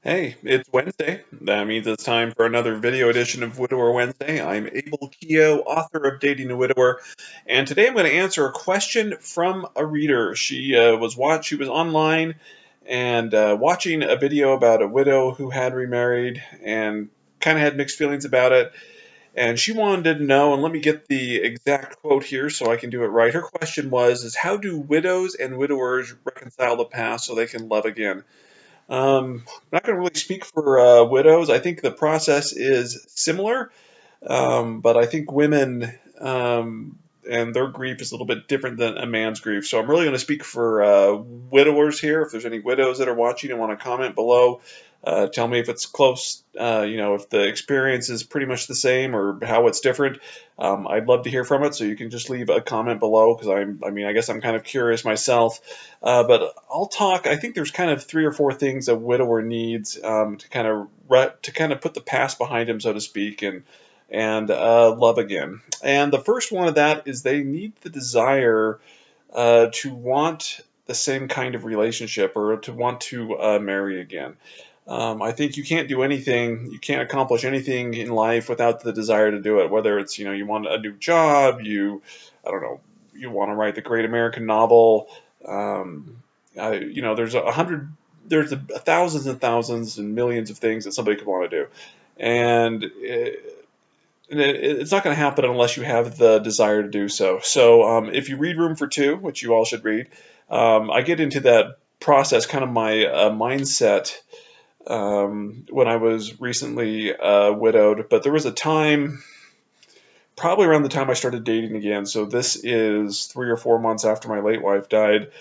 Hey, it's Wednesday. That means it's time for another video edition of Widower Wednesday. I'm Abel Keogh, author of Dating a Widower, and today I'm going to answer a question from a reader. She was online and watching a video about a widow who had remarried and kind of had mixed feelings about it. And she wanted to know, and let me get the exact quote here so I can do it right. Her question was, how do widows and widowers reconcile the past so they can love again? I'm not going to really speak for widows. I think the process is similar, but I think women and their grief is a little bit different than a man's grief. So I'm really going to speak for widowers here. If there's any widows that are watching and want to comment below, tell me if it's close, if the experience is pretty much the same or how it's different. I'd love to hear from it, so you can just leave a comment below because I guess I'm kind of curious myself. But I'll talk. I think there's kind of three or four things a widower needs to kind of put the past behind him, so to speak, and love again. And the first one of that is they need the desire to want the same kind of relationship or to want to marry again. I think you can't do anything, you can't accomplish anything in life without the desire to do it. Whether it's, you want a new job, I don't know, you want to write the great American novel. There's thousands and thousands and millions of things that somebody could want to do. And it's not going to happen unless you have the desire to do so. So if you read Room for Two, which you all should read, I get into that process, kind of my mindset when I was recently widowed. But there was a time, probably around the time I started dating again. So this is 3 or 4 months after my late wife died,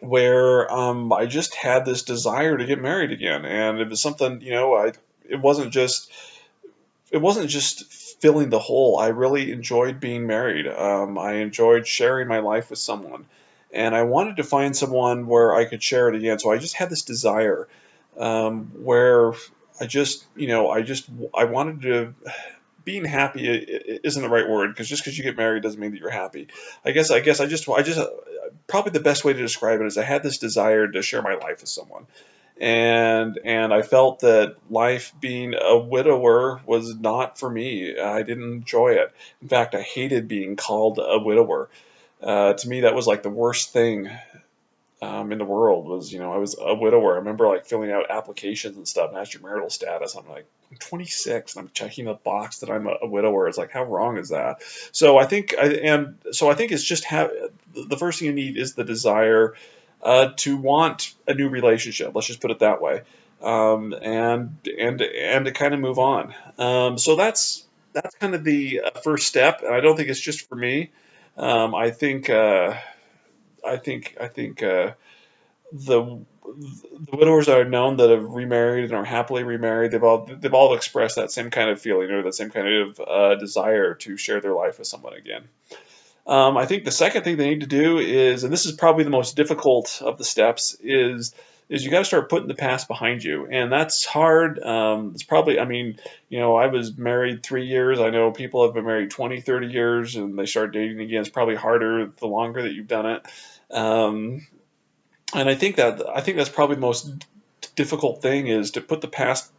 where I just had this desire to get married again, and it was something, it wasn't just filling the hole. I really enjoyed being married. I enjoyed sharing my life with someone, and I wanted to find someone where I could share it again. So I just had this desire where I wanted to. Being happy isn't the right word, because just because you get married doesn't mean that you're happy. I guess probably the best way to describe it is I had this desire to share my life with someone, and I felt that life being a widower was not for me. I didn't enjoy it. In fact, I hated being called a widower. To me, that was like the worst thing in the world. I was a widower. I remember like filling out applications and stuff and ask your marital status. I'm like, I'm 26 and I'm checking the box that I'm a widower. It's like, how wrong is that? So I think it's just the first thing you need is the desire to want a new relationship. Let's just put it that way, and to kind of move on. So that's kind of the first step, and I don't think it's just for me. I think the the widowers that I've known that have remarried and are happily remarried, they've all expressed that same kind of feeling or that same kind of desire to share their life with someone again. I think the second thing they need to do is, and this is probably the most difficult of the steps, is you got to start putting the past behind you, and that's hard. It's probably, I was married 3 years. I know people have been married 20, 30 years, and they start dating again. It's probably harder the longer that you've done it. Um, and I think that's probably the most difficult thing, is to put the past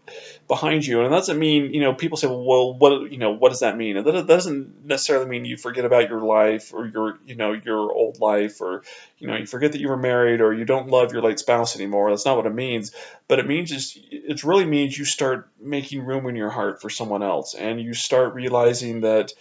behind you. And it doesn't mean, people say, well, what does that mean? And that doesn't necessarily mean you forget about your life or your old life, or, you forget that you were married or you don't love your late spouse anymore. That's not what it means. But it really means you start making room in your heart for someone else, and you start realizing that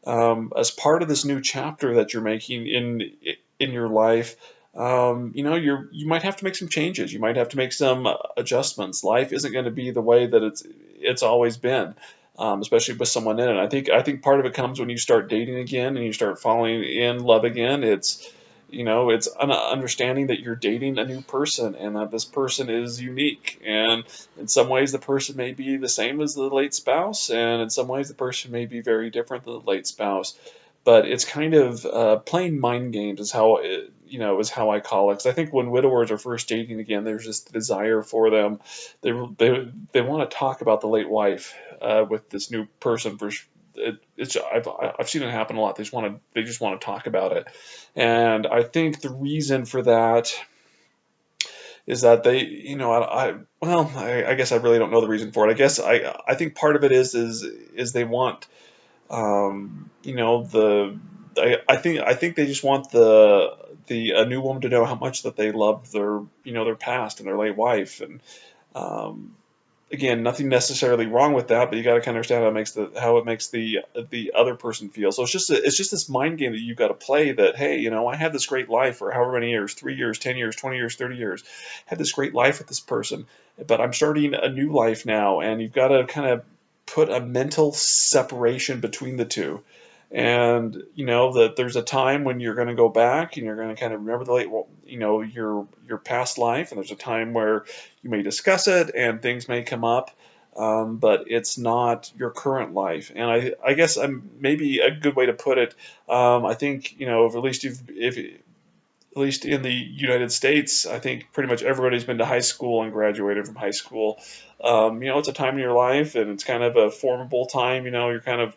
as part of this new chapter that you're making in your life, you might have to make some changes. You might have to make some adjustments. Life isn't going to be the way that it's always been, especially with someone in it. I think part of it comes when you start dating again and you start falling in love again. It's an understanding that you're dating a new person and that this person is unique. And in some ways, the person may be the same as the late spouse, and in some ways, the person may be very different than the late spouse. But it's kind of playing mind games is how I call it. 'Cause I think when widowers are first dating again, there's this desire for them. They want to talk about the late wife with this new person. I've seen it happen a lot. They just want to talk about it, and I think the reason for that is that they, well, I guess I really don't know the reason for it. I guess I think part of it is they want, I think they just want the a new woman to know how much that they love their past and their late wife. And um, again, nothing necessarily wrong with that, but you got to kind of understand how it makes the other person feel. So it's just this mind game that you've got to play. That, hey, I had this great life for however many years, 3 years, 10 years, 20 years, 30 years, had this great life with this person, but I'm starting a new life now, and you've got to kind of put a mental separation between the two. And that there's a time when you're going to go back and you're going to kind of remember the late, well, your past life, and there's a time where you may discuss it and things may come up, but it's not your current life. And I guess maybe a good way to put it, I think, if at least in the United States, I think pretty much everybody's been to high school and graduated from high school. It's a time in your life, and it's kind of a formable time. You're kind of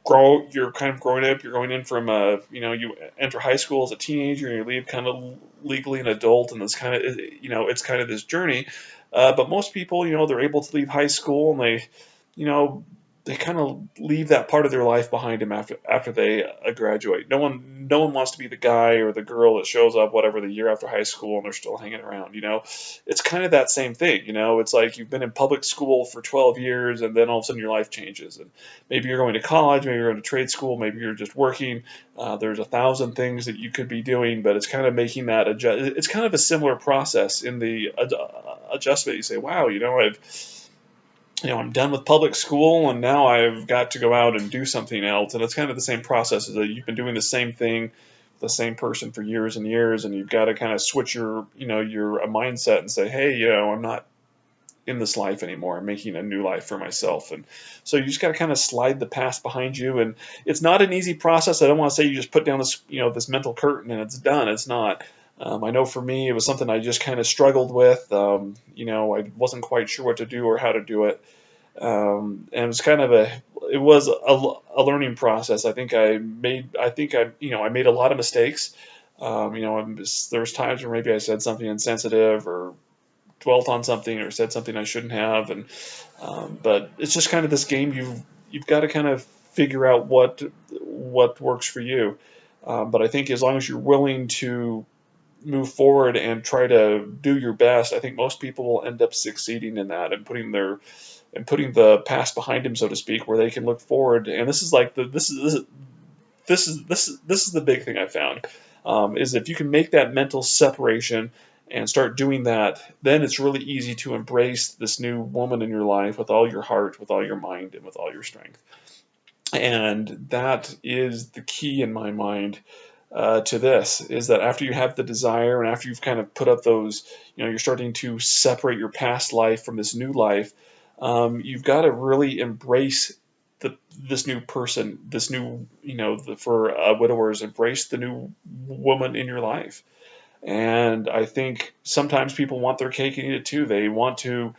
growing up. You're going in from you enter high school as a teenager, and you leave kind of legally an adult, and it's kind of it's kind of this journey. But most people, they're able to leave high school, and you know they kind of leave that part of their life behind them after they graduate. No one wants to be the guy or the girl that shows up whatever the year after high school and they're still hanging around. It's kind of that same thing. It's like you've been in public school for 12 years, and then all of a sudden your life changes, and maybe you're going to college, maybe you're going to trade school, maybe you're just working. There's 1,000 things that you could be doing, but it's kind of making that adjust. It's kind of a similar process in the adjustment. You say, wow, I'm done with public school, and now I've got to go out and do something else. And it's kind of the same process, as that you've been doing the same thing, the same person for years and years, and you've got to kind of switch your mindset and say, hey, I'm not in this life anymore. I'm making a new life for myself. And so you just got to kind of slide the past behind you. And it's not an easy process. I don't want to say you just put down this mental curtain and it's done. It's not. I know for me, it was something I just kind of struggled with. I wasn't quite sure what to do or how to do it. And it was a learning process. I think I made a lot of mistakes. There was times where maybe I said something insensitive or dwelt on something or said something I shouldn't have. And but it's just kind of this game. You've got to kind of figure out what works for you. But I think as long as you're willing to move forward and try to do your best, I think most people will end up succeeding in that and putting the past behind them, so to speak, where they can look forward. And this is the big thing I found, is if you can make that mental separation and start doing that, then it's really easy to embrace this new woman in your life with all your heart, with all your mind, and with all your strength. And that is the key in my mind, to this, is that after you have the desire and after you've kind of put up those, you're starting to separate your past life from this new life, you've got to really embrace this new person, this new, for widowers, embrace the new woman in your life. And I think sometimes people want their cake and eat it too. They want to,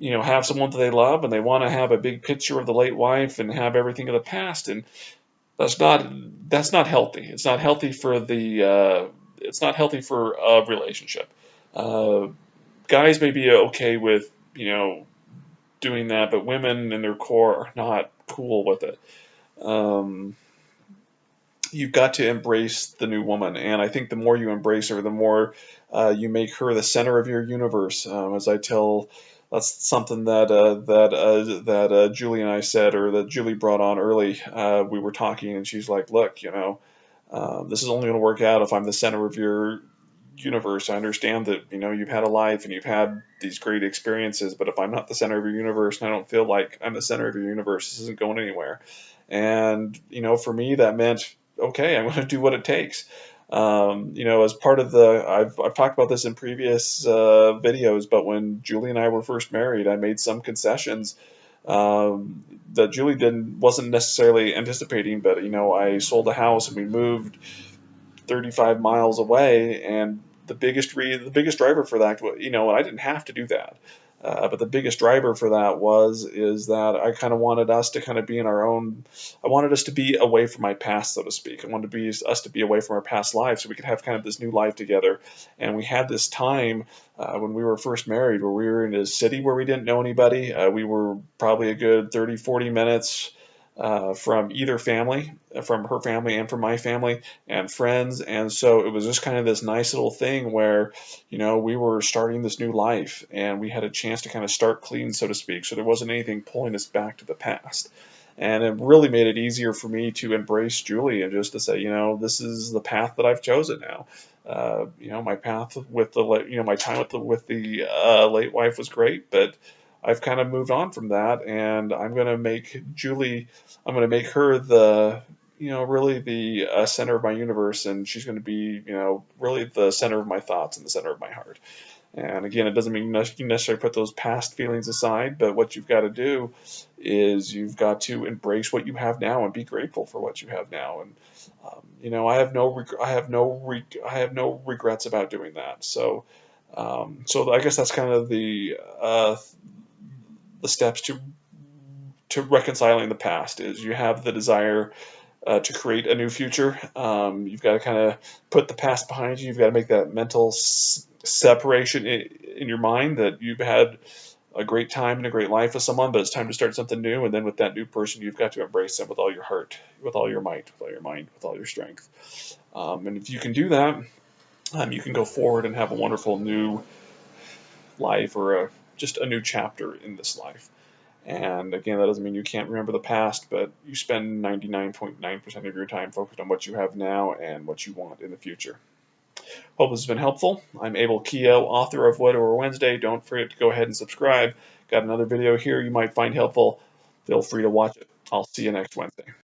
have someone that they love, and they want to have a big picture of the late wife and have everything of the past. And that's not healthy. It's not healthy for a relationship. Guys may be okay with, doing that, but women in their core are not cool with it. You've got to embrace the new woman, and I think the more you embrace her, the more you make her the center of your universe. As I tell, that's something that Julie and I said, or that Julie brought on early. We were talking, and she's like, "Look, this is only going to work out if I'm the center of your universe. I understand that you've had a life and you've had these great experiences, but if I'm not the center of your universe and I don't feel like I'm the center of your universe, this isn't going anywhere." And for me, that meant, okay, I'm going to do what it takes. As part of I've talked about this in previous videos, but when Julie and I were first married, I made some concessions that Julie wasn't necessarily anticipating. But I sold a house and we moved 35 miles away, and the biggest driver for that, I didn't have to do that. But the biggest driver for that is that I kind of wanted us to kind of be in our own. I wanted us to be away from my past, so to speak. I wanted us to be away from our past lives, so we could have kind of this new life together. And we had this time when we were first married, where we were in a city where we didn't know anybody. We were probably a good 30, 40 minutes from either family, from her family and from my family and friends. And so it was just kind of this nice little thing where, we were starting this new life and we had a chance to kind of start clean, so to speak. So there wasn't anything pulling us back to the past. And it really made it easier for me to embrace Julie and just to say, this is the path that I've chosen now. My path with my time with the late wife was great, but I've kind of moved on from that, and I'm going to make Julie, I'm going to make her the, really the center of my universe, and she's going to be, really the center of my thoughts and the center of my heart. And again, it doesn't mean you necessarily put those past feelings aside, but what you've got to do is you've got to embrace what you have now and be grateful for what you have now. And I have no regrets about doing that. So I guess that's kind of the steps to reconciling the past is you have the desire to create a new future. You've got to kind of put the past behind you. You've got to make that mental separation in your mind that you've had a great time and a great life with someone, but it's time to start something new. And then with that new person, you've got to embrace them with all your heart, with all your might, with all your mind, with all your strength. And if you can do that, you can go forward and have a wonderful new life or just a new chapter in this life. And again, that doesn't mean you can't remember the past, but you spend 99.9% of your time focused on what you have now and what you want in the future. Hope this has been helpful. I'm Abel Keogh, author of Widower Wednesday. Don't forget to go ahead and subscribe. Got another video here you might find helpful. Feel free to watch it. I'll see you next Wednesday.